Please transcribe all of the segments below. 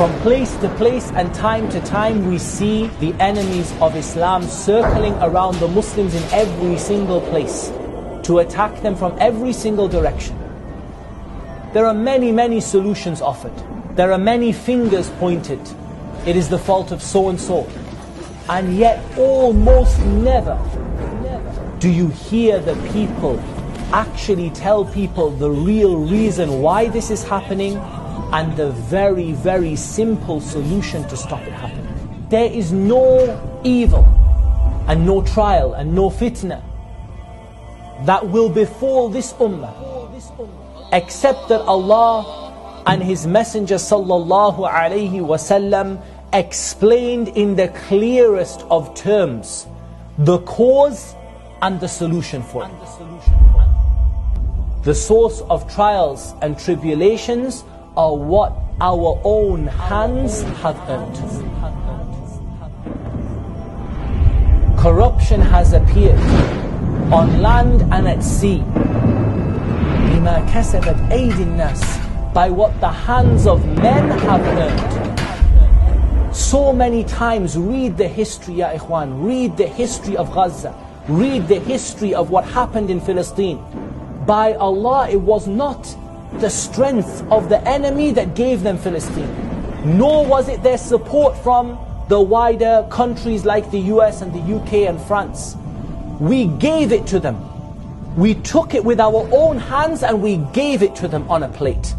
From place to place and time to time, we see the enemies of Islam circling around the Muslims in every single place to attack them from every single direction. There are many solutions offered. There are many fingers pointed. It is the fault of so and so. And yet almost never do you hear the people actually tell people the real reason why this is happening and the very simple solution to stop it happening. There is no evil and no trial and no fitna that will befall this ummah except that Allah and His Messenger sallallahu alaihi wasallam explained in the clearest of terms the cause and the solution for it. The source of trials and tribulations are what our own hands have earned. Corruption has appeared on land and at sea. بِمَا كَسَبَتْ أَيْدِي النَّاسِ, by what the hands of men have earned. So many times, read the history, ya ikhwan, read the history of Gaza, read the history of what happened in Palestine. By Allah, it was not the strength of the enemy that gave them Palestine, nor was it their support from the wider countries like the US and the UK and France. We gave it to them. We took it with our own hands and we gave it to them on a plate.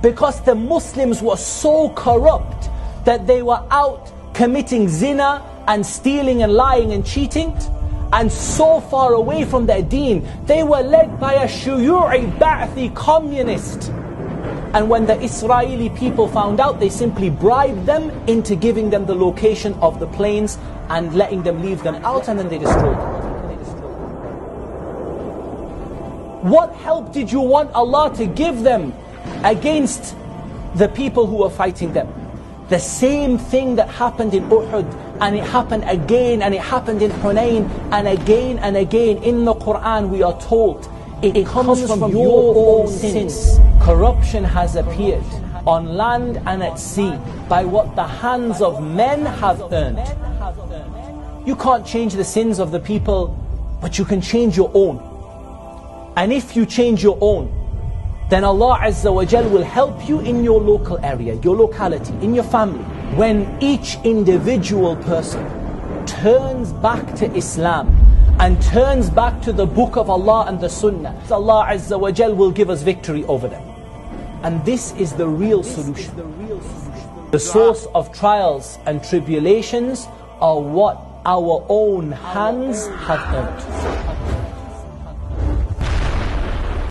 Because the Muslims were so corrupt that they were out committing zina and stealing and lying and cheating, and so far away from their deen. They were led by a shuyu'i ba'thi communist. And when the Israeli people found out, they simply bribed them into giving them the location of the planes and letting them leave them out, and then they destroyed them. What help did you want Allah to give them against the people who were fighting them? The same thing that happened in Uhud, and it happened again, and it happened in Hunayn, and again. In the Quran we are told, it comes from your own sins. Corruption has appeared on land and at sea by what the hands of men have earned. You can't change the sins of the people, but you can change your own. And if you change your own, then Allah Azza wa Jal will help you in your local area, your locality, in your family. When each individual person turns back to Islam and turns back to the book of Allah and the sunnah, Allah Azza wa Jal will give us victory over them. And this is the real solution. The source of trials and tribulations are what our own hands have earned.